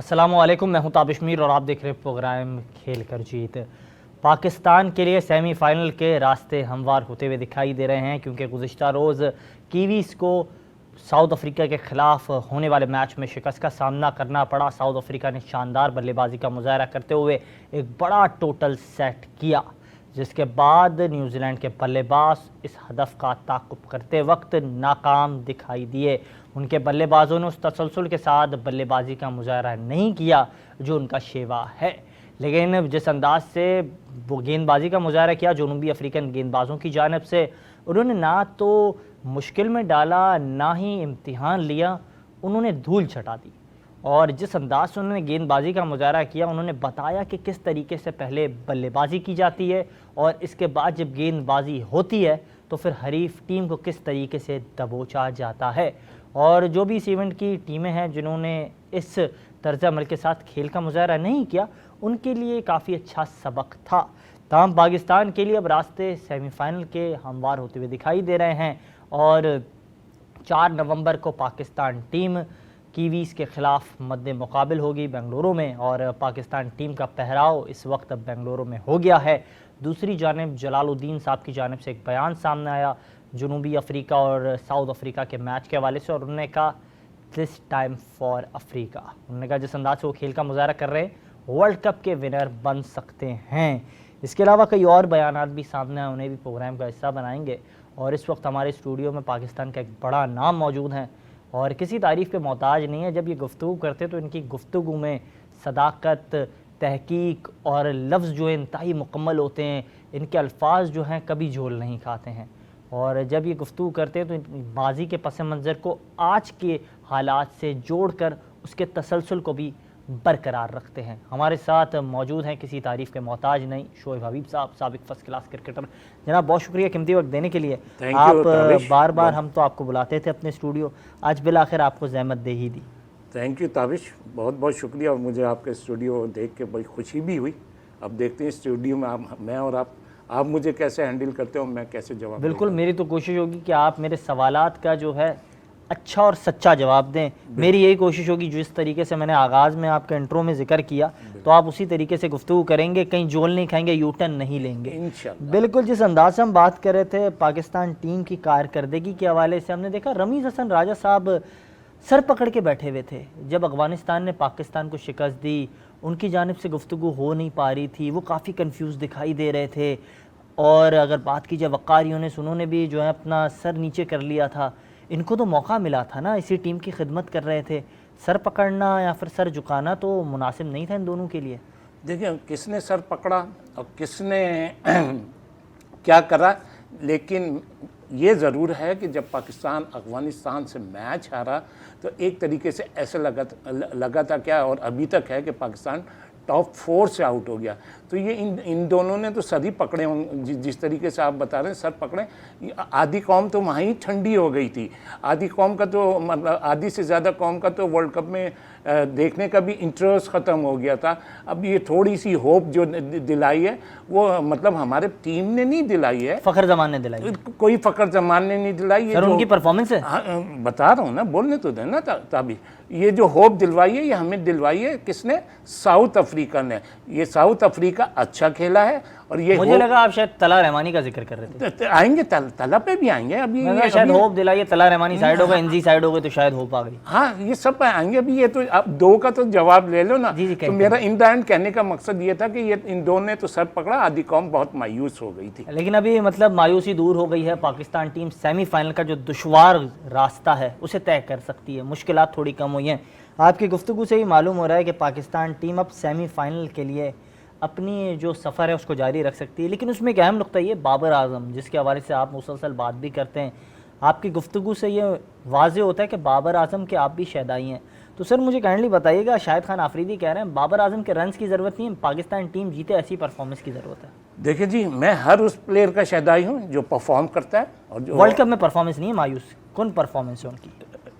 अस्सलामुअलैकुम, मैं हूं ताबिश मीर और आप देख रहे हैं प्रोग्राम खेल कर जीत। पाकिस्तान के लिए सेमीफ़ाइनल के रास्ते हमवार होते हुए दिखाई दे रहे हैं, क्योंकि गुज़िश्ता रोज़ कीवीज़ को साउथ अफ्रीका के ख़िलाफ़ होने वाले मैच में शिकस्त का सामना करना पड़ा। साउथ अफ्रीका ने शानदार बल्लेबाजी का मुज़ाहरा करते हुए एक बड़ा टोटल सेट किया, जिसके बाद न्यूजीलैंड के बल्लेबाज इस हदफ का ताक़ुब करते वक्त नाकाम दिखाई दिए। उनके बल्लेबाजों ने उस तसलसल के साथ बल्लेबाजी का मुज़ाहरा नहीं किया जो उनका शेवा है, लेकिन जिस अंदाज से वो गेंदबाजी का मुज़ाहरा किया जनूबी अफ्रीकन गेंदबाजों की जानिब से, उन्होंने ना तो मुश्किल में डाला ना ही इम्तिहान लिया, उन्होंने धूल छटा दी। और जिस अंदाज से उन्होंने गेंदबाजी का मुज़ाहरा किया, उन्होंने बताया कि किस तरीके से पहले बल्लेबाजी की जाती है और इसके बाद जब गेंदबाजी होती है तो फिर हरीफ टीम को किस तरीके से दबोचा जाता है। और जो भी इस इवेंट की टीमें हैं जिन्होंने इस तर्ज अमल के साथ खेल का मुज़ाहरा नहीं किया, उनके लिए काफ़ी अच्छा सबक था। तमाम पाकिस्तान के लिए अब रास्ते सेमीफ़ाइनल के हमवार होते हुए दिखाई दे रहे हैं और 4 नवंबर को पाकिस्तान टीम कीवीज़ के ख़िलाफ़ मद्दे मुकाबिल होगी बेंगलुरु में, और पाकिस्तान टीम का पहराव इस वक्त बेंगलुरु में हो गया है। दूसरी जानिब जलालुद्दीन साहब की जानिब से एक बयान सामने आया जनूबी अफ्रीका और साउथ अफ्रीका के मैच के हवाले से, और उन्होंने कहा दिस टाइम फॉर अफ्रीका। उन्होंने कहा जिस अंदाज से वो खेल का मुज़ाहरा कर रहे हैं, वर्ल्ड कप के विनर बन सकते हैं। इसके अलावा कई और बयानात भी सामने आए, उन्हें भी प्रोग्राम का हिस्सा बनाएंगे। और इस वक्त हमारे स्टूडियो में पाकिस्तान का एक बड़ा नाम मौजूद है और किसी तारीफ़ के मोहताज नहीं है। जब ये गुफ्तगू करते तो इनकी गुफ्तगू में सदाकत, तहकीक और लफ्ज़ जो है इंतहाई मुकम्मल होते हैं। इनके अल्फाज जो हैं कभी झोल नहीं खाते हैं, और जब ये गुफ्तगू करते हैं तो माजी के पस मंज़र को आज के हालात से जोड़कर उसके तसलसल को भी बरकरार रखते हैं। हमारे साथ मौजूद हैं किसी तारीफ़ के मोहताज नहीं, शोएब हबीब साहब, साबिक फर्स्ट क्लास क्रिकेटर। जनाब बहुत शुक्रिया कीमती वक्त देने के लिए। आप बार बार हम तो आपको बुलाते थे अपने स्टूडियो, आज बिल आखिर आपको ज़हमत दे ही दी। थैंक यू ताबिश, बहुत बहुत शुक्रिया। और मुझे आपके स्टूडियो देख के बड़ी खुशी भी हुई। अब देखते हैं स्टूडियो में मैं और आप मुझे कैसे हैंडल करते हो, मैं कैसे जवाब। बिल्कुल, मेरी तो कोशिश होगी कि आप मेरे सवालात का जो है अच्छा और सच्चा जवाब दें। मेरी यही कोशिश होगी जिस तरीके से मैंने आगाज़ में आपके इंट्रो में जिक्र किया, तो आप उसी तरीके से गुफ्तगू करेंगे, कहीं जोल नहीं खाएंगे, यू टर्न नहीं लेंगे इंशाअल्लाह। बिल्कुल, जिस अंदाज से हम बात कर रहे थे पाकिस्तान टीम की कारकर्दगी के हवाले से, हमने देखा रमीज़ हसन राजा साहब सर पकड़ के बैठे हुए थे। जब अफ़गानिस्तान ने पाकिस्तान को शिकस्त दी, उनकी जानिब से गुफ्तगू हो नहीं पा रही थी, वो काफ़ी कन्फ्यूज़ दिखाई दे रहे थे। और अगर बात की जाए वक़ार यूनिस, उन्होंने भी जो है अपना सर नीचे कर लिया था। इनको तो मौका मिला था ना, इसी टीम की खिदमत कर रहे थे। सर पकड़ना या फिर सर झुकाना तो मुनासिब नहीं था इन दोनों के लिए। देखिए किसने सर पकड़ा और किसने क्या करा, लेकिन ये ज़रूर है कि जब पाकिस्तान अफ़गानिस्तान से मैच हारा तो एक तरीके से ऐसे लगा था क्या, और अभी तक है कि पाकिस्तान टॉप 4 से आउट हो गया। तो ये इन दोनों ने तो सर ही पकड़े होंगे, जिस तरीके से आप बता रहे हैं सर पकड़े। आधी कौम तो वहाँ ही ठंडी हो गई थी। आधी कौम का तो मतलब आधी से ज़्यादा कौम का तो वर्ल्ड कप में देखने का भी इंटरेस्ट ख़त्म हो गया था। अब ये थोड़ी सी होप जो दिलाई है वो मतलब हमारे टीम ने नहीं दिलाई है, फ़खर जमान ने दिलाई, कोई फ़खर जमान ने नहीं दिलाई है। उनकी परफॉर्मेंस है, बता रहा हूँ ना, बोलने तो देना ताबी। ये जो होप दिलवाई है ये हमें दिलवाई है किसने? साउथ अफ्रीका ने। ये साउथ अफ्रीका अच्छा खेला है। और ये मुझे लगा आप शायद तला रहमानी का जिक्र कर रहे थे। आएंगे तला पे भी आएंगे अभी, शायद होप दिलाइए, तला रहमानी साइड होगा, एनजी साइड हो गए तो शायद होप आ गई। हाँ, ये सब आएंगे अभी। ये तो आप दो का तो जवाब ले लो ना। जी, तो मेरा इन द एंड कहने का मकसद ये था कि ये इन दोनों ने तो सर पकड़ा, आधी कौम बहुत मायूस हो गई थी। लेकिन अभी मतलब मायूसी दूर हो गई है। पाकिस्तान टीम सेमीफाइनल का जो दुश्वार रास्ता है उसे तय कर सकती है, मुश्किलात थोड़ी कम हुई हैं। आपकी गुफ्तगू से ही मालूम हो रहा है कि पाकिस्तान टीम अब सेमीफाइनल के लिए अपनी जो सफ़र है उसको जारी रख सकती है। लेकिन उसमें एक अहम नुक्ता ये बाबर आज़म, जिसके हवाले से आप मुसलसल बात भी करते हैं, आपकी गुफ्तगू से ये वाज़े होता है कि बाबर आज़म के आप भी शहदाई हैं। तो सर मुझे काइंडली बताइएगा, शाहिद खान आफरीदी कह रहे हैं बाबर आज़म के रन्स की ज़रूरत नहीं है, पाकिस्तान टीम जीते ऐसी परफॉर्मेंस की ज़रूरत है। देखिए जी, मैं हर उस प्लेयर का शहदाई हूँ जो परफॉर्म करता है। और जो वर्ल्ड कप में परफॉर्मेंस नहीं है मायूस, कौन परफॉर्मेंस है उनकी?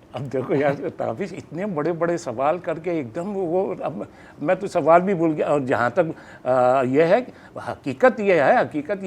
अब देखो यार ताबिश इतने बड़े बड़े सवाल करके एकदम वो अब मैं तो सवाल भी भूल गया। और जहाँ तक यह है हकीकत ये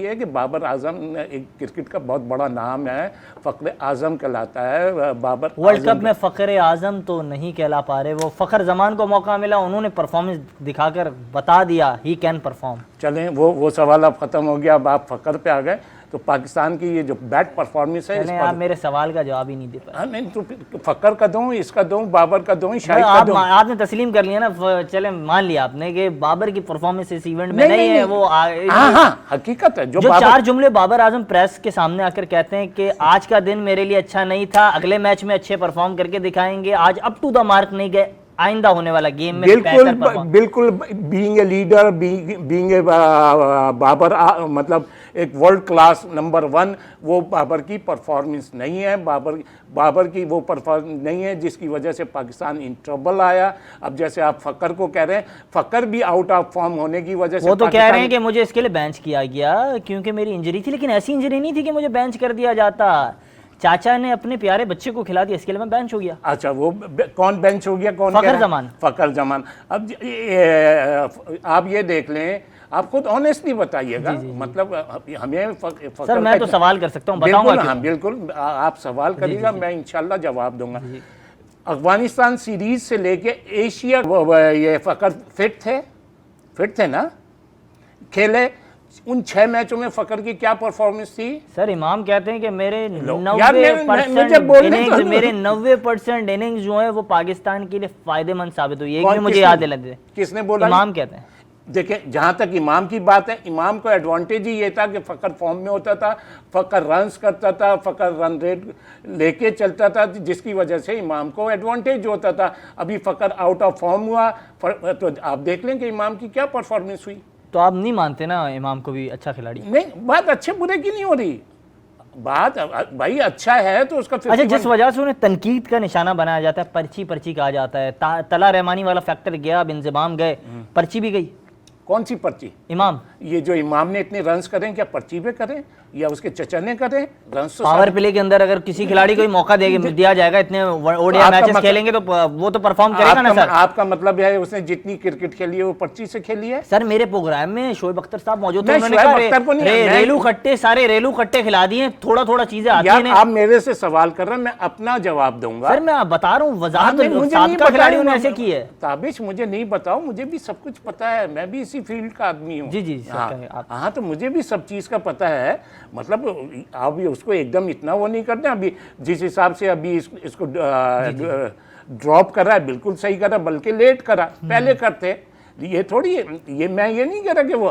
है कि बाबर आजम एक क्रिकेट का बहुत बड़ा नाम है, फ़ख्र आज़म कहलाता है बाबर। वर्ल्ड कप में फ़ख्र आज़म तो नहीं कहला पा रहे, वो फ़ख्र ज़मान को मौका मिला, उन्होंने परफॉर्मेंस दिखाकर बता दिया ही कैन परफॉर्म। चलें वो सवाल अब ख़त्म हो गया, अब आप फ़ख्र पे आ गए। तो पाकिस्तान की ये जो बैड परफॉर्मेंस है, आप मेरे सवाल का जवाब ही नहीं दे पाए। नहीं तो फ़ख्र का दूँ, इसका दूँ, बाबर का दूँ, शाहिद का दूँ। आपने तस्लीम कर लिया ना, चले मान लिया आपने कि बाबर की परफॉर्मेंस इस इवेंट में नहीं है। वो हाँ हकीकत है। जो 4 जुमले बाबर आजम प्रेस के सामने आकर कहते हैं कि आज का दिन मेरे लिए अच्छा नहीं था, अगले मैच में अच्छे परफॉर्म करके दिखाएंगे, आज अप टू द मार्क नहीं गए, आइंदा होने वाला गेम में बिल्कुल being a leader, being a Babar मतलब एक वर्ल्ड क्लास नंबर 1, वो बाबर की परफॉर्मेंस नहीं है। बाबर की वो परफॉर्मेंस नहीं है जिसकी वजह से पाकिस्तान इन ट्रबल आया। अब जैसे आप फ़ख्र को कह रहे हैं, फ़ख्र भी आउट ऑफ फॉर्म होने की वजह से वो तो कह रहे हैं कि मुझे इसके लिए बेंच किया गया क्योंकि मेरी इंजरी थी, लेकिन ऐसी इंजरी नहीं थी कि मुझे बेंच कर दिया जाता। चाचा ने अपने प्यारे बच्चे को खिला दिया, इसके लिए मैं बेंच हो गया। अच्छा, वो कौन बेंच हो गया? कौन? फ़ख्र ज़मान। फ़ख्र ज़मान। अब आप ये देख लें, आप खुद ऑनेस्टली बताइएगा। मतलब हमें सर मैं तो सवाल कर सकता हूँ, बताऊंगा। हाँ बिल्कुल, आप सवाल करिएगा, मैं इंशाल्लाह जवाब दूंगा। अफगानिस्तान सीरीज से लेके एशिया ये फ़ख्र फिट थे ना, खेले। उन 6 मैचों में फ़ख्र की क्या परफॉर्मेंस थी? सर इमाम कहते हैं कि मेरे 90% इनिंग्स जो है वो पाकिस्तान के लिए फायदेमंद साबित हुई है। मुझे याद दिला दे, किसने बोला? इमाम कहते हैं। देखिए, जहाँ तक इमाम की बात है, इमाम को एडवांटेज ही ये था कि फ़ख्र फॉर्म में होता था, फ़ख्र रन्स करता था, फ़ख्र रन रेट लेके चलता था, जिसकी वजह से इमाम को एडवांटेज होता था। अभी फ़ख्र आउट ऑफ फॉर्म हुआ तो आप देख लें कि इमाम की क्या परफॉर्मेंस हुई। तो आप नहीं मानते ना इमाम को भी अच्छा खिलाड़ी? नहीं, बात अच्छे बुरे की नहीं हो रही, बात भाई अच्छा है तो उसका अच्छा, जिस वजह से उन्हें तनकीद का निशाना बनाया जाता है, पर्ची कहा जाता है, तला रहमानी वाला फैक्टर गया, अब इंजमाम गए, पर्ची भी गई। कौन सी पर्ची? इमाम। ये जो इमाम ने इतने रन्स करें, क्या पर्ची पे करें या उसके चचा ने करें? रन्स तो पावर प्ले के अंदर अगर किसी खिलाड़ी को मौका दिया जाएगा, इतने ओडीआई मैचेस खेलेंगे तो वो तो परफॉर्म करेगा ना सर। आपका मतलब है उसने जितनी क्रिकेट खेली है वो पर्ची से खेली है? सर मेरे प्रोग्राम में शोएब अख्तर साहब मौजूद थे, उन्होंने कहा रेलू खट्टे खिला दिए, थोड़ा थोड़ा चीजें आती हैं। आप मेरे से सवाल कर रहे हैं, मैं अपना जवाब दूंगा। सर मैं बता रहा हूँ, वजाहत खिलाड़ियों ने ऐसे की है। ताबिश मुझे नहीं बताओ, मुझे भी सब कुछ पता है, मैं भी इसी फील्ड का आदमी हूँ। जी। हाँ, तो मुझे भी सब चीज़ का पता है। मतलब आप उसको एकदम इतना वो नहीं करते। अभी जिस हिसाब से अभी इसको ड्रॉप करा है, बिल्कुल सही करा, बल्कि लेट करा, पहले करते। ये थोड़ी ये मैं ये नहीं कह रहा कि वो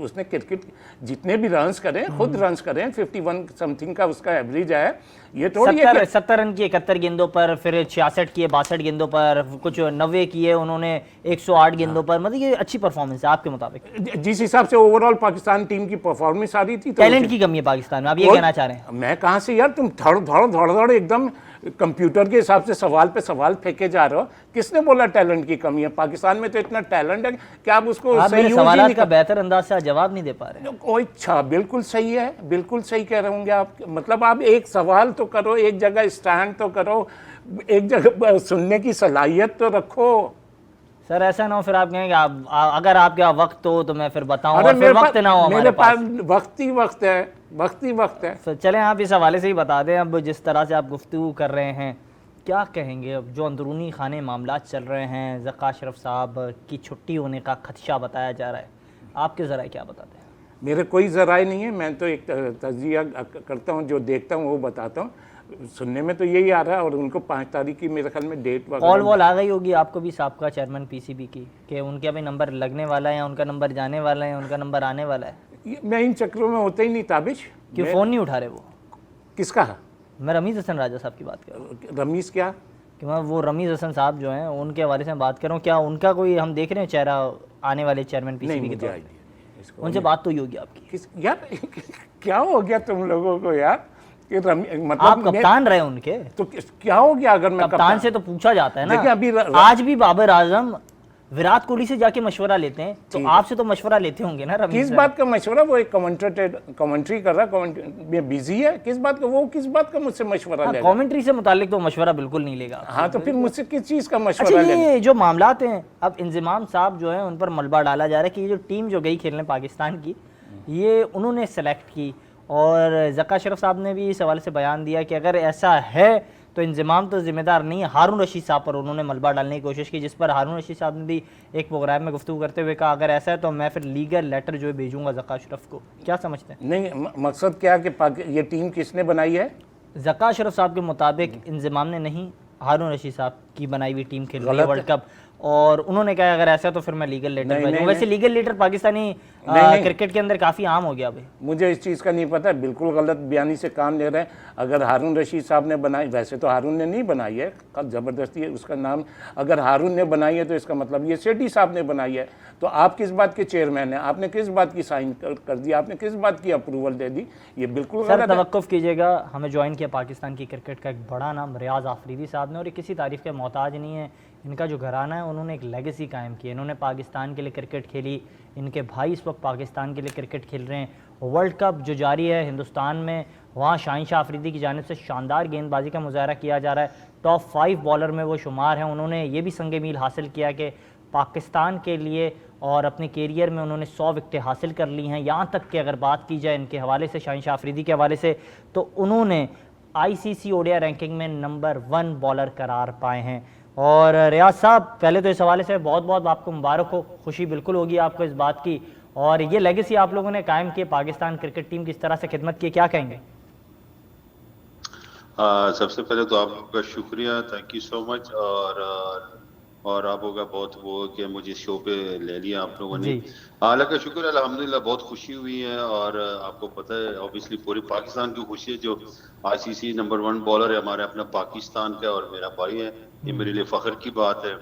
उसने क्रिकेट जितने भी रन्स करें, खुद रन्स करें, 51 समथिंग का उसका एवरेज है। ये थोड़ी 70 रन की 71 गेंदों पर, फिर 66 किए 62 गेंदों पर, कुछ 90 किए उन्होंने 108 गेंदों पर। मतलब ये अच्छी परफॉर्मेंस है आपके मुताबिक? जिस हिसाब से ओवरऑल पाकिस्तान टीम की परफॉर्मेंस आ रही थी, टैलेंट की कमी है पाकिस्तान में, आप ये कहना चाह रहे हैं? मैं कहाँ से यार, तुम धड़ एकदम कंप्यूटर के हिसाब से सवाल पे सवाल फेंके जा रहे हो। किसने बोला टैलेंट की कमी है? पाकिस्तान में तो इतना टैलेंट है कि आप उसको सही सवाल का बेहतर अंदाज से जवाब नहीं दे पा रहे। अच्छा, बिल्कुल सही है, बिल्कुल सही कह रहे होंगे आप। मतलब आप एक सवाल तो करो, एक जगह स्टैंड तो करो, एक जगह सुनने की सलाहियत तो रखो। सर ऐसा ना हो फिर आप कहेंगे अगर आपके वक्त हो तो मैं फिर बताऊं, और फिर वक्त ना हो मेरे पास वक्त ही वक्त है। तो चलें आप इस हवाले से ही बता दें, अब जिस तरह से आप गुफ्तगू कर रहे हैं, क्या कहेंगे अब जो अंदरूनी खाने मामलात चल रहे हैं? ज़का अशरफ साहब की छुट्टी होने का खदशा बताया जा रहा है, आपके ज़राए क्या बताते हैं? मेरे कोई ज़राए नहीं है, मैं तो एक तजिया करता हूँ, जो देखता हूँ वो बताता हूँ। सुनने में तो यही आ रहा है, और उनको 5 तारीख की मेरे ख्याल में डेट कॉल वॉल आ गई होगी आपको भी साबका चेयरमैन पीसीबी की कि उनके अभी नंबर लगने वाला है, उनका नंबर जाने वाला है, उनका नंबर आने वाला है? मैं इन चक्रों में होता ही नहीं ताबिश। क्यों फ़ोन नहीं उठा रहे वो? किसका? मैं रमीज़ हसन राजा साहब की बात कर रहा हूँ। रमीज़ क्या? कि मैं वो रमीज़ हसन साहब जो हैं उनके हवाले से बात कर रहा हूँ। क्या उनका कोई हम देख रहे हैं चेहरा आने वाले चेयरमैन पीसीबी के तौर पे? उनसे बात तो ही होगी आपकी? यार क्या हो गया तुम लोगों को यार? मतलब आप कप्तान रहे उनके, तो क्या हो गया? अगर मैं कप्तान से तो पूछा जाता है ना। देखिए अभी आज भी बाबर आजम विराट कोहली से जाके मशवरा लेते हैं, तो आपसे तो मशवरा लेते होंगे ना रमीज किस सर? बात का मशवरा? वो एक कमेंट्री कर रहा, में बिजी है, किस बात का, वो किस बात का मुझसे मशवरा लेगा? कमेंट्री से मुतालिक तो मशवरा बिल्कुल नहीं लेगा। हाँ, तो फिर मुझसे किस चीज़ का अच्छा, मशवरा लेगा? ये जो मामलात हैं, अब इंजमाम साहब जो हैं उन पर मलबा डाला जा रहा है कि ये जो टीम जो गई खेलने पाकिस्तान की, ये उन्होंने सेलेक्ट की, और ज़का अशरफ साहब ने भी इस हवाले से बयान दिया कि अगर ऐसा है तो इंजमाम तो जिम्मेदार नहीं है। हारून रशीद साहब पर उन्होंने मलबा डालने की कोशिश की, जिस पर हारून रशीद साहब ने भी एक प्रोग्राम में गुफ्तगू करते हुए कहा अगर ऐसा है तो मैं फिर लीगल लेटर जो है भेजूंगा ज़का अशरफ को। क्या समझते हैं? नहीं, मकसद क्या कि ये टीम किसने बनाई है? ज़का अशरफ साहब के मुताबिक इंजमाम ने नहीं, हारून रशीद साहब की बनाई हुई टीम खेल रही है वर्ल्ड कप, और उन्होंने कहा अगर ऐसा तो फिर मैं लीगल लेटर भेजूंगा। वैसे लीगल लेटर पाकिस्तानी क्रिकेट के अंदर काफ़ी आम हो गया भाई। मुझे इस चीज़ का नहीं पता, बिल्कुल गलत बयानी से काम ले रहे हैं। अगर हारून रशीद साहब ने बनाई, वैसे तो हारून ने नहीं बनाई है, कल ज़बरदस्ती है उसका नाम, अगर हारून ने बनाई है तो इसका मतलब ये सेठी साहब ने बनाई है। तो आप किस बात के चेयरमैन हैं? आपने किस बात की साइन कर दी? आपने किस बात की अप्रूवल दे दी? ये बिल्कुल सर गलत है। तवक्कुफ कीजिएगा, हमें ज्वाइन किया पाकिस्तान की क्रिकेट का एक बड़ा नाम रियाज आफरीदी साहब ने, और ये किसी तारीफ़ के मोहताज नहीं है। इनका जो घराना है उन्होंने एक लेगेसी कायम की, इन्होंने पाकिस्तान के लिए क्रिकेट खेली, इनके भाई इस वक्त पाकिस्तान के लिए क्रिकेट खेल रहे हैं। वर्ल्ड कप जो जारी है हिंदुस्तान में, वहाँ शाहीन शाह अफरीदी की जानिब से शानदार गेंदबाजी का मुजाहरा किया जा रहा है। टॉप 5 बॉलर में वो शुमार हैं। उन्होंने ये भी संग मील हासिल किया कि पाकिस्तान के लिए और अपने कैरियर में उन्होंने 100 विकेटें हासिल कर ली हैं। यहाँ तक कि अगर बात की जाए इनके हवाले से, शाहीन शाह अफरीदी के हवाले से, तो उन्होंने ICC ओडीआई रैंकिंग में नंबर 1 बॉलर करार पाए हैं। और रियाज साहब, पहले तो इस हवाले से बहुत बहुत आपको मुबारक हो, खुशी बिल्कुल होगी आपको इस बात की, और ये लेगेसी आप लोगों ने कायम की, पाकिस्तान क्रिकेट टीम किस तरह से खिदमत की, क्या कहेंगे? सबसे पहले तो आपका शुक्रिया, थैंक यू सो मच। और आप होगा बहुत वो कि मुझे शो पे ले लिया आप लोगों ने। अल्लाह का शुक्र, अल्हम्दुलिल्लाह बहुत खुशी हुई है। और आपको पता है ऑब्वियसली पूरे पाकिस्तान की खुशी है, जो ICC नंबर 1 बॉलर है हमारे अपना पाकिस्तान का, और मेरा भाई है, ये मेरे लिए फ़ख्र की बात है।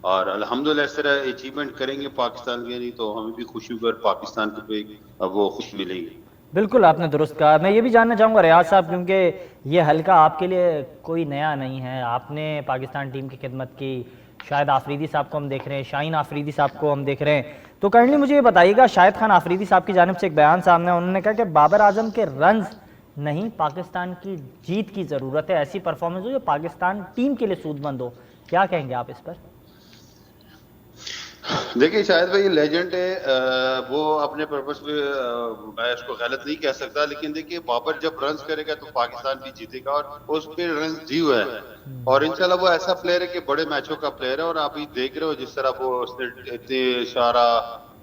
और अल्हम्दुलिल्लाह इस तरह अचीवमेंट करेंगे पाकिस्तान के, नहीं तो हमें भी खुशी होगी और पाकिस्तान को भी वो खुशी मिलेगी। बिल्कुल आपने दुरुस्त कहा। मैं ये भी जानना चाहूँगा रियाज साहब, क्योंकि ये हल्का आपके लिए कोई नया नहीं है, आपने पाकिस्तान टीम की खिदमत की, शाहिद आफरीदी साहब को हम देख रहे हैं, शाहीन आफरीदी साहब को हम देख रहे हैं, तो काइंडली मुझे ये बताइएगा, शाहिद खान आफरीदी साहब की जानिब से एक बयान सामने, उन्होंने कहा कि बाबर आजम के रन्स नहीं, पाकिस्तान की जीत की ज़रूरत है, ऐसी परफॉर्मेंस हो जो पाकिस्तान टीम के लिए सूदमंद हो। क्या कहेंगे आप इस पर? देखिए शायद भाई लेजेंड है, वो अपने पर्पस पे मैं इसको गलत नहीं कह सकता, लेकिन देखिए बाबर जब रन्स करेगा तो पाकिस्तान भी जीतेगा, और उस पे रन्स दी हुआ है। और इंशाल्लाह वो ऐसा प्लेयर है कि बड़े मैचों का प्लेयर है, और आप ये देख रहे हो जिस तरह वो उसने इतने सारा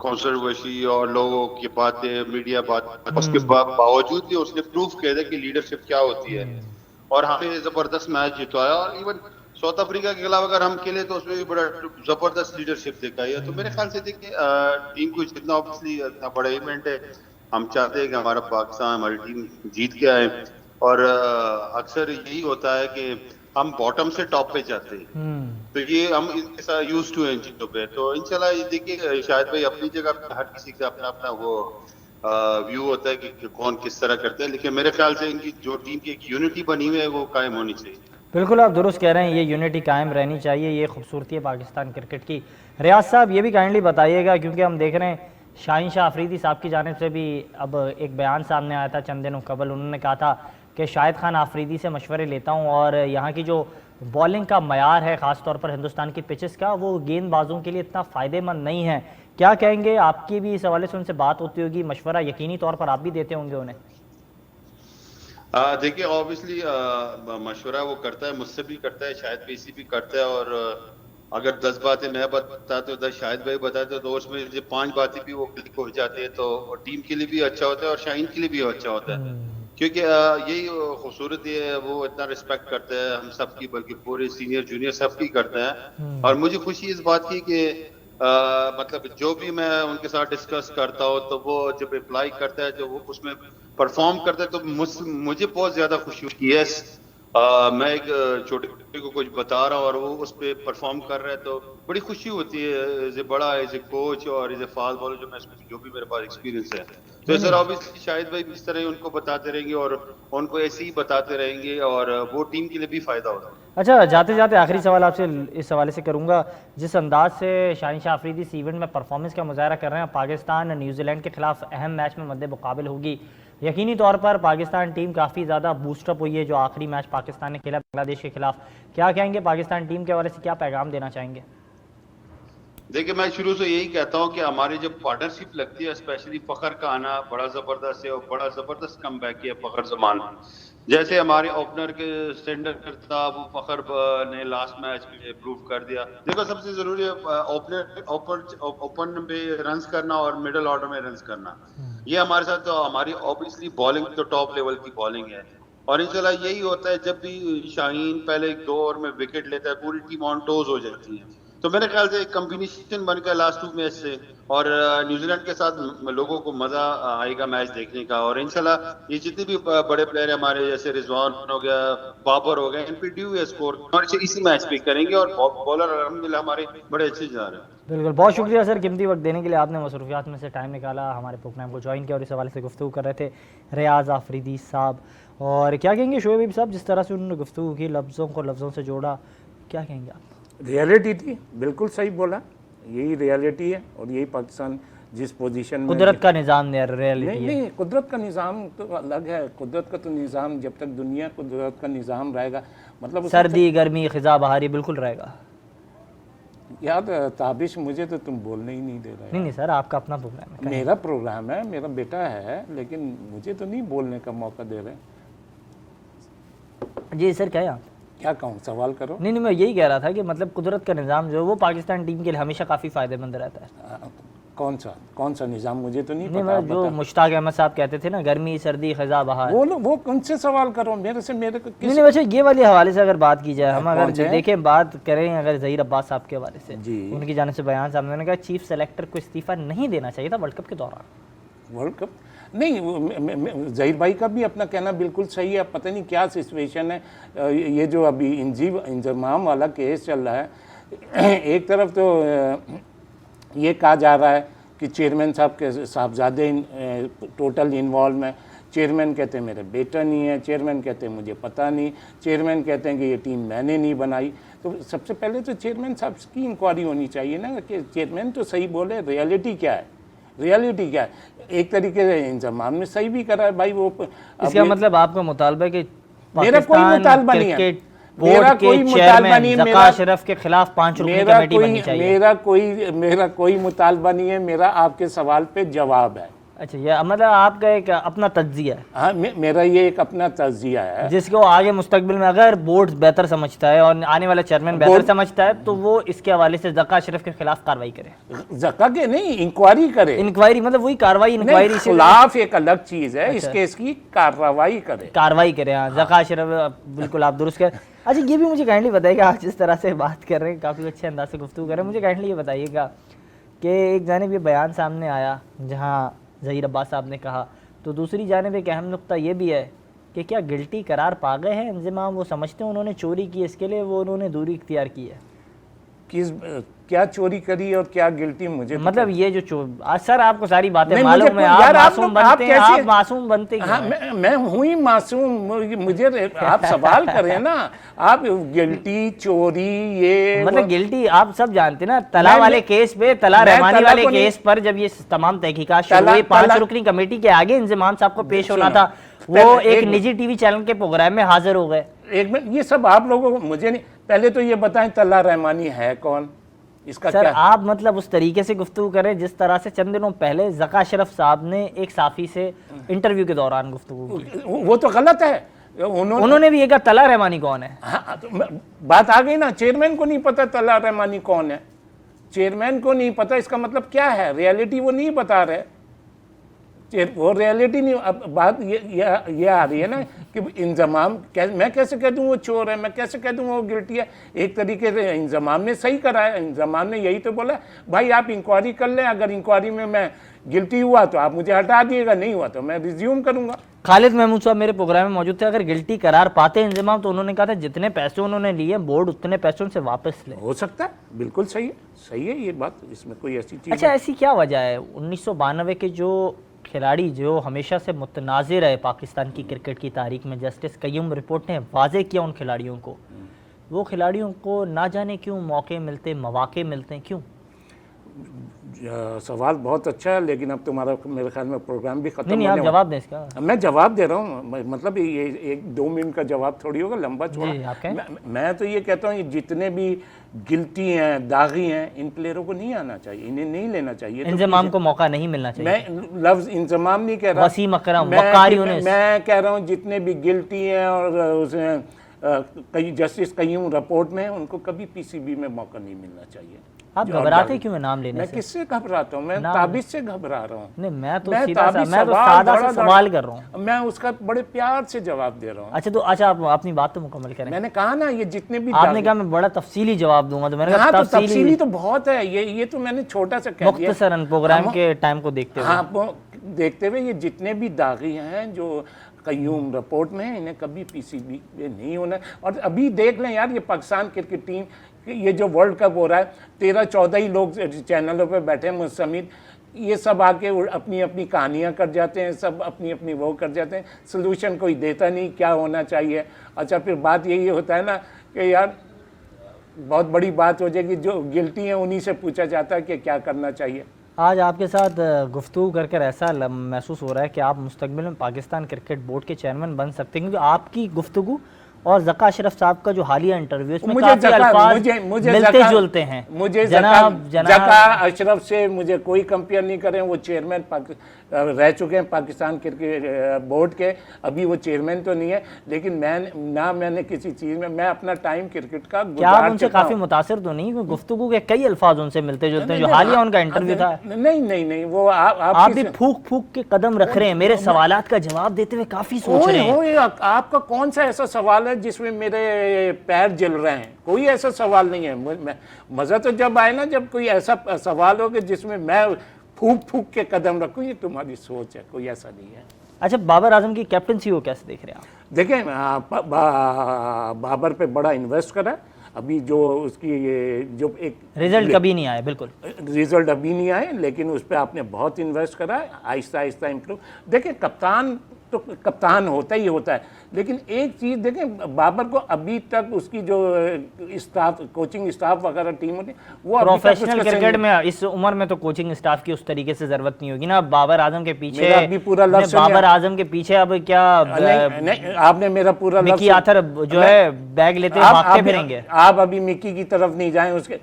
कंट्रोवर्सी और लोगों की बातें, मीडिया बात, उसके बावजूद भी उसने प्रूफ किया कि लीडरशिप क्या होती है, और हमें जबरदस्त मैच जितवाया। और इवन साउथ अफ्रीका के खिलाफ अगर हम खेले तो उसमें भी बड़ा जबरदस्त लीडरशिप दिखाई है। तो मेरे ख्याल से देखिए टीम को जितना ऑब्वियसली इतना बड़ा इवेंट है, हम चाहते हैं कि हमारा पाकिस्तान, हमारी टीम जीत के आए। और अक्सर यही होता है कि हम बॉटम से टॉप पे जाते हैं, तो ये हम ऐसा यूज टू हैं चीजों पे। तो इंशाल्लाह ये देखिए शायद भाई अपनी जगह हर किसी का अपना अपना वो व्यू होता है कि कौन किस तरह करते हैं, लेकिन मेरे ख्याल से इनकी जो टीम की एक यूनिटी बनी हुई है वो कायम होनी चाहिए। बिल्कुल आप दुरुस्त कह रहे हैं, ये यूनिटी कायम रहनी चाहिए, ये खूबसूरती है पाकिस्तान क्रिकेट की। रियाज साहब ये भी काइंडली बताइएगा, क्योंकि हम देख रहे हैं शाहीन शाह अफरीदी साहब की जानिब से भी अब एक बयान सामने आया था चंद दिनों कबल, उन्होंने कहा था कि शाहिद खान आफरीदी से मशवरे लेता हूँ, और यहाँ की जो बॉलिंग का मयार है ख़ास तौर पर हिंदुस्तान की पिचेस का, वो गेंदबाजों के लिए इतना फ़ायदेमंद नहीं है। क्या कहेंगे? आपकी भी इस हवाले से उनसे बात होती होगी, मशवरा यकीनी तौर पर आप भी देते होंगे उन्हें? देखिए ऑब्वियसली मशवरा वो करता है, मुझसे भी करता है, शायद पीसी भी करता है। और अगर 10 बातें मैं बताता हूँ, 10 शाहिद भाई बताते तो उसमें जो 5 बातें भी वो क्लिक हो जाती है, तो टीम के लिए भी अच्छा होता है और शाहीन के लिए भी अच्छा होता है। क्योंकि यही खूबसूरती है, वो इतना रिस्पेक्ट करते हैं हम सबकी, बल्कि पूरे सीनियर जूनियर सबकी करते हैं। और मुझे खुशी इस बात की कि मतलब जो भी मैं उनके साथ डिस्कस करता हूँ तो वो जब अप्लाई करता है, जो वो उसमें परफॉर्म करता है, तो मुझे बहुत ज्यादा खुशी होती है। मैं एक छोटे को कुछ बता रहा हूँ और वो उस पर परफॉर्म कर रहा है तो बड़ी खुशी होती है एज ए कोच और एज ए फास्ट बॉलर जो भी मेरे पास एक्सपीरियंस है। तो सर ऑब्वियसली शाहिद भाई इस तरह ही उनको बताते रहेंगे और उनको ऐसे ही बताते रहेंगे और वो टीम के लिए भी फायदा होगा। अच्छा, जाते जाते आखिरी सवाल आपसे इस हवाले से करूंगा, जिस अंदाज से शाहीन शाह अफरीदी इस इवेंट में परफॉर्मेंस का मुजाहरा कर रहे हैं, पाकिस्तान न्यूजीलैंड के खिलाफ अहम मैच में मद्दे मुकाबिल होगी, यकीनी तौर पर पाकिस्तान टीम काफ़ी ज़्यादा बूस्टअप हुई है जो आखिरी मैच पाकिस्तान ने खेला बांग्लादेश के खिलाफ। क्या कहेंगे पाकिस्तान टीम के हवाले से, क्या पैगाम देना चाहेंगे? देखिए मैं शुरू से यही कहता हूं कि हमारी जब पार्टनरशिप लगती है, स्पेशली फखर का आना बड़ा जबरदस्त है और बड़ा जबरदस्त कमबैक किया फखर जमान। जैसे हमारे ओपनर के स्टैंडर्ड था वो फखर ने लास्ट मैच में प्रूव कर दिया। देखो सबसे जरूरी है ओपन पे रन्स करना और मिडिल ऑर्डर में रन्स करना। ये हमारे साथ तो हमारी ऑब्वियसली बॉलिंग तो टॉप लेवल की बॉलिंग है और इंशाल्लाह यही होता है जब भी शाहीन पहले 2 ओवर में विकेट लेता है पूरी टीम ऑन टोज हो जाती है। तो मेरे ख्याल से एक कॉम्बिनेशन बन गया लास्ट 2 मैच से और न्यूजीलैंड के साथ लोगों को मजा आएगा मैच देखने का। और इंशाल्लाह ये जितने भी बड़े प्लेयर है हमारे जैसे रिजवान हो गया, बाबर हो गया, इन पे ड्यू है स्कोर और इसी मैच पे करेंगे और बॉलर अलहमदुलिल्लाह हमारे बड़े अच्छे जा रहे हैं। बिल्कुल, बहुत शुक्रिया सर कीमती वक्त देने के लिए। आपने मसरूफियात में से टाइम निकाला, हमारे प्रोग्राम को ज्वाइन किया और इस हवाले से गुफ्तगू कर रहे थे रियाज आफरीदी साहब। और क्या कहेंगे शोएब साहब, जिस तरह से उन्होंने गुफ्तगू की, लफ्ज़ों को लफ्ज़ों से जोड़ा, क्या कहेंगे आप? रियलिटी थी, बिल्कुल सही बोला, यही रियलिटी है और यही पाकिस्तान जिस पोजीशन में कुदरत का निज़ाम रियलिटी है। नहीं, कुदरत का निज़ाम तो अलग है। कुदरत का तो निज़ाम जब तक दुनिया कुदरत का निज़ाम रहेगा, मतलब सर्दी गर्मी खिज़ा बहारी बिल्कुल रहेगा। याद ताबिश मुझे तो तुम बोलने ही नहीं दे रहे। नहीं सर, आपका अपना प्रोग्राम है। मेरा प्रोग्राम है, मेरा बेटा है, लेकिन मुझे तो नहीं बोलने का मौका दे रहे। जी सर, क्या है आप? क्या कहूँ, सवाल करो। नहीं, मैं यही कह रहा था कि मतलब कुदरत का निज़ाम जो है वो पाकिस्तान टीम के लिए हमेशा काफ़ी फ़ायदेमंद रहता है। कौन सा निज़ाम, मुझे तो नहीं पता। जो मुश्ताक अहमद साहब कहते थे ना, गर्मी सर्दी खज़ा बहार, वो उनसे सवाल करो, मेरे को नहीं वैसे ये वाले हवाले से अगर बात की जाए, हम अगर देखें बात करें अगर ज़हीर अब्बास साहब के हवाले से, उनकी जाने से बयान साहब ने कहा चीफ सेलेक्टर को इस्तीफ़ा नहीं देना चाहिए था वर्ल्ड कप के दौरान। वर्ल्ड कप नहीं, ज़हीर भाई का भी अपना कहना बिल्कुल सही है। पता नहीं क्या सिचुएशन है, ये जो अभी इंजमाम वाला केस चल रहा है, एक तरफ तो ये कहा जा रहा है कि चेयरमैन साहब के साहबजादे टोटल इन्वॉल्व हैं। चेयरमैन कहते हैं मेरे बेटा नहीं है, चेयरमैन कहते हैं मुझे पता नहीं, चेयरमैन कहते हैं कि ये टीम मैंने नहीं बनाई। तो सबसे पहले तो चेयरमैन साहब की इंक्वायरी होनी चाहिए ना कि चेयरमैन तो सही बोले, रियलिटी क्या है, रियलिटी क्या है। एक तरीके से इंतजाम ने सही भी करा है भाई। वो इसका मतलब आपका मुतालबा है कि मेरा कोई मुतालबा नहीं है, मेरा कोई मुतालबा नहीं, ज़का अशरफ के खिलाफ 5 रुकनी कमेटी बननी चाहिए। मेरा कोई मुतालबा नहीं है, मेरा आपके सवाल पे जवाब है। अच्छा, ये मतलब आपका एक अपना तज्जिया है? हाँ, मेरा ये एक अपना तज्जिया है जिसको आगे मुस्तकबिल में अगर बोर्ड बेहतर समझता है और आने वाला चेयरमैन बेहतर समझता है तो वो इसके हवाले से ज़का अशरफ के खिलाफ कार्रवाई करे। ज़का के नहीं, इंक्वायरी करे। इंक्वायरी मतलब वही कार्रवाई, इंक्वायरी खिलाफ एक अलग चीज़ है। इस केस की कार्रवाई करे, कार्रवाई करे। हाँ, ज़का अशरफ बिल्कुल आप दुरुस्त करें। अच्छा, ये भी मुझे काइंडली बताइएगा, आप जिस तरह से बात कर रहे हैं काफ़ी अच्छे अंदाज से गुफ्तगू कर रहे हैं, मुझे काइंडली ये बताइएगा कि एक जानिब ये बयान सामने आया जहाँ ज़हीर अब्बास साहब ने कहा, तो दूसरी जानिब एक अहम नुक्ता ये भी है कि क्या गिल्टी करार पा गए हैं इंज़माम? वो समझते हैं उन्होंने चोरी की, इसके लिए वो उन्होंने दूरी इख्तियार की है। क्या चोरी करी और क्या गिल्टी, मुझे मतलब ये जो सर आपको सारी बातें मालूम है, आप मासूम बनते हैं, आप मासूम बनते हैं। हाँ, मैं हूँ ही मासूम, मुझे आप सवाल करें ना, आप गिल्टी चोरी ये मतलब गिल्टी आप सब जानते ना, तला वाले केस पे, तला रहमानी वाले केस पर जब ये तमाम तहकीकात शुरू हुई, 5 रुकनी कमेटी के आगे इंज़माम साहब को पेश होना था, वो एक निजी टीवी चैनल के प्रोग्राम में हाजिर हो गए। एक मिनट, ये सब आप लोगों को, मुझे नहीं, पहले तो ये बताएं तला रहमानी है कौन, इसका सर क्या? आप मतलब उस तरीके से गुफ्तगू करें जिस तरह से चंद दिनों पहले ज़का अशरफ साहब ने एक साफ़ी से इंटरव्यू के दौरान गुफ्तगू की। वो तो गलत है। उन्होंने भी ये कहा तला रहमानी कौन है। हाँ, तो बात आ गई ना, चेयरमैन को नहीं पता तला रहमानी कौन है, चेयरमैन को नहीं पता, इसका मतलब क्या है? रियलिटी वो नहीं बता रहे। वो रियलिटी नहीं। अब बात ये आ रही है ना कि इंजमाम, मैं कैसे कह दूं वो चोर है, मैं कैसे कह दूं वो गिल्टी है। एक तरीके से इंजमाम ने सही करा है, इंजमाम ने यही तो बोला भाई आप इंक्वायरी कर लें, अगर इंक्वायरी में मैं गिल्टी हुआ तो आप मुझे हटा दिएगा, नहीं हुआ तो मैं रिज्यूम करूंगा। खालिद महमूद साहब मेरे प्रोग्राम में मौजूद थे, अगर गिल्टी करार पाते इंजमाम तो उन्होंने कहा था जितने पैसे उन्होंने लिए बोर्ड उतने पैसों से वापस ले। हो सकता है, बिल्कुल सही है ये बात, इसमें कोई ऐसी चीज़। अच्छा, ऐसी क्या वजह है 1992 के जो खिलाड़ी जो हमेशा से मुतनाज़िर रहे पाकिस्तान की क्रिकेट की तारीख में, जस्टिस कय्यूम रिपोर्ट ने वाजे किया उन खिलाड़ियों को, वो खिलाड़ियों को ना जाने क्यों मौके मिलते, मौके मिलते हैं, क्यों? सवाल बहुत अच्छा है, लेकिन अब तुम्हारा मेरे ख्याल में प्रोग्राम भी खत्म नहीं, आप जवाब दें इसका। मैं जवाब दे रहा हूँ, मतलब ये 1-2 मिनट का जवाब थोड़ी होगा, लंबा छोड़ा। मैं तो ये कहता हूँ जितने भी गिल्टी हैं, दागी हैं, इन प्लेयरों को नहीं आना चाहिए, इन्हें नहीं लेना चाहिए। इंजमाम को मौका नहीं मिलना चाहिए। मैं लफ्ज इंजमाम नहीं कह रहा, वसीम अकरम, मैं कह रहा हूँ जितने भी गिल्टी हैं और उसमें कई जस्टिस कय्यूम रिपोर्ट में उनको कभी पीसीबी में मौका नहीं मिलना चाहिए। आप घबराते क्यों है नाम लेने मैं से? किससे घबराता हूँ? मैं ताबिज से घबरा रहा हूँ। नहीं, मैं तो सादा सा सवाल कर रहा हूँ, मैं उसका बड़े प्यार से जवाब दे रहा हूँ। अच्छा आप अपनी बात तो मुकम्मल करें। मैंने कहा ना ये जितने भी आपने कहा मैं बड़ा तफसीली जवाब दूंगा, तो मैंने कहा तो तफसीली तो बहुत है, ये तो मैंने छोटा सा कह दिया मुख्तसरन प्रोग्राम के टाइम को देखते हुए। हाँ, देखते हुए ये जितने भी दागी हैं जो कय्यूम रिपोर्ट में है, इन्हें कभी पीसीबी में नहीं होना। और अभी देख लें यार, ये पाकिस्तान क्रिकेट टीम, ये जो वर्ल्ड कप हो रहा है, 13-14 ही लोग चैनलों पे बैठे हैं मुसमित, ये सब आके अपनी अपनी कहानियाँ कर जाते हैं, सब अपनी अपनी वो कर जाते हैं, सोल्यूशन कोई देता नहीं क्या होना चाहिए। अच्छा, फिर बात यही होता है ना कि यार बहुत बड़ी बात हो जाएगी, जो गिल्टी हैं उन्हीं से पूछा जाता है कि क्या करना चाहिए। आज आपके साथ गुफ्तगू करके ऐसा महसूस हो रहा है कि आप मुस्तकबिल में पाकिस्तान क्रिकेट बोर्ड के चेयरमैन बन सकते हैं, क्योंकि आपकी गुफ्तगू और ज़का अशरफ साहब का जो हालिया इंटरव्यू इसमें काफी अल्फाज मिलते जुलते हैं। मुझे ज़का अशरफ से मुझे कोई कंपेयर नहीं करें, वो चेयरमैन रह चुके हैं पाकिस्तान क्रिकेट बोर्ड के, अभी वो चेयरमैन तो नहीं है, लेकिन मैंने किसी चीज़ में मैं अपना टाइम क्रिकेट का क्या आप उनसे काफ़ी मुतासिर तो नहीं? गुफ्तगू के कई अल्फाज उनसे मिलते जुलते हैं, जो हालिया उनका इंटरव्यू था। नहीं, वो आप भी फूक के कदम रख रहे हैं, मेरे सवालात का जवाब देते हुए काफ़ी सोच रहे हैं। आपका कौन सा ऐसा सवाल है जिसमें मेरे पैर जल रहे हैं? कोई ऐसा सवाल नहीं है। मज़ा तो जब आए ना, जब कोई ऐसा सवाल हो कि जिसमें मैं फूक के कदम रखूं, ये तुम्हारी सोच है, कोई ऐसा नहीं है। अच्छा, बाबर आजम की कैप्टनसी को कैसे देख रहे हैं आप? देखें, बाबर पे बड़ा इन्वेस्ट करा है, अभी जो उसकी जो एक रिजल्ट कभी नहीं आए, बिल्कुल रिजल्ट अभी नहीं आए, लेकिन उस पर आपने बहुत इन्वेस्ट करा है, आहिस्ता आहिस्ता इम्प्रूव। देखिए, कप्तान तो कप्तान होता ही होता है, लेकिन एक चीज़ देखें, बाबर को अभी तक उसकी जो स्टाफ, कोचिंग स्टाफ वगैरह टीम होती है, वो प्रोफेशनल क्रिकेट में इस उम्र में तो कोचिंग स्टाफ की उस तरीके से जरूरत नहीं होगी ना। बाबर आजम के पीछे अभी पूरा लफ्ज़ बाबर आजम के पीछे अब क्या नहीं, आपने मेरा पूरा मिकी आथर जो है बैग लेते भागते फिरेंगे। आप अभी मिकी की तरफ नहीं जाएं। उसके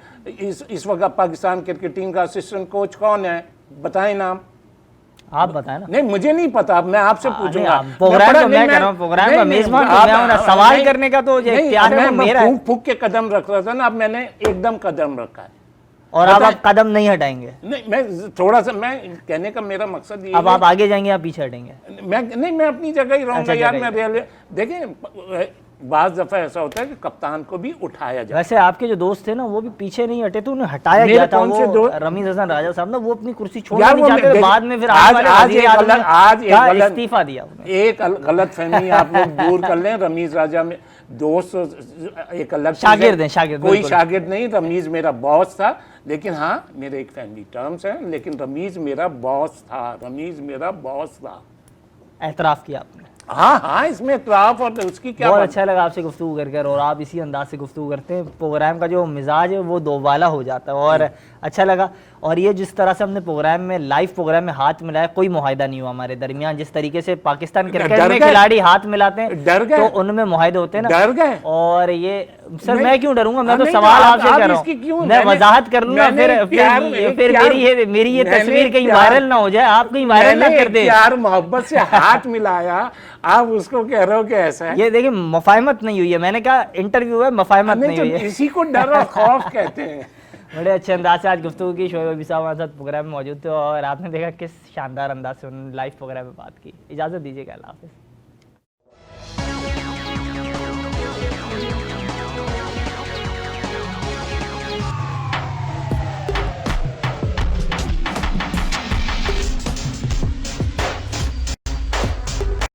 इस वक्त पाकिस्तान क्रिकेट टीम का असिस्टेंट कोच कौन है, बताएं नाम। आप बताएं ना। नहीं, मुझे नहीं पता, मैं आपसे पूछूंगा। प्रोग्राम तो मैं कर रहा हूं, प्रोग्राम का मेजबान सवाल करने का तो मेरा फूक के कदम रख रहा था ना, अब मैंने एकदम कदम रखा है। और अब आप कदम नहीं हटाएंगे? नहीं, मैं थोड़ा सा, मैं कहने का मेरा मकसद ये, अब आप आगे जाएंगे या पीछे हटेंगे? मैं अपनी जगह ही रहूंगा यार। मैं देखिए, बाज़ दफ़ा ऐसा होता है कि कप्तान को भी उठाया जाए। वैसे आपके जो दोस्त थे ना, वो भी पीछे नहीं हटे, तो उन्हें हटाया गया था। वो रमीज हसन राजा साहब ना, वो अपनी कुर्सी छोड़ना नहीं चाहते थे, बाद में फिर आज इस्तीफा दिया। एक गलत फहमी आप लोग दूर कर लें, रमीज राजा में दोस्त एक अलग शागिर्द हैं, शागिर्द कोई शागिर्द नहीं। रमीज मेरा बॉस था, लेकिन हाँ मेरे एक फैमिली टर्म्स हैं, लेकिन रमीज मेरा बॉस था। एतराफ़ किया आपने? हाँ, इसमें इतराफ़ और उसकी क्या। बहुत अच्छा लगा आपसे गुफ्तगू कर, और आप इसी अंदाज से गुफ्तगू करते हैं, प्रोग्राम का जो मिजाज है वो दोबाला हो जाता है, और अच्छा लगा। और ये जिस तरह से हमने प्रोग्राम में, लाइव प्रोग्राम में हाथ मिलाया, कोई मुआहिदा नहीं हुआ हमारे दरमियान। जिस तरीके से पाकिस्तान क्रिकेट में खिलाड़ी हाथ मिलाते हैं, तो उनमें मुआहिदे होते हैं ना, डर गए। और ये सर, मैं क्यों डरूंगा? मैं तो सवाल आपसे कर रहा हूँ, मैं वजाहत कर लूंगा, फिर मेरी ये तस्वीर कहीं वायरल ना हो जाए, आप कहीं वायरल ना कर दे। यार, मोहब्बत से हाथ मिलाया, आप उसको कह रहे हो कि ऐसा है। ये देखिए, मुफाहमत नहीं हुई है, मैंने कहा इंटरव्यू है, मुफाहमत नहीं हुई है। इसी को डर और खौफ कहते हैं। बड़े अच्छे अंदाज से आज गुफ्तगू की। शोएब अभी साहब हमारे साथ प्रोग्राम में मौजूद थे और आपने देखा किस शानदार अंदाज से उन्होंने लाइव प्रोग्राम में बात की। इजाज़त दीजिएगा, अल्लाह हाफ़िज़।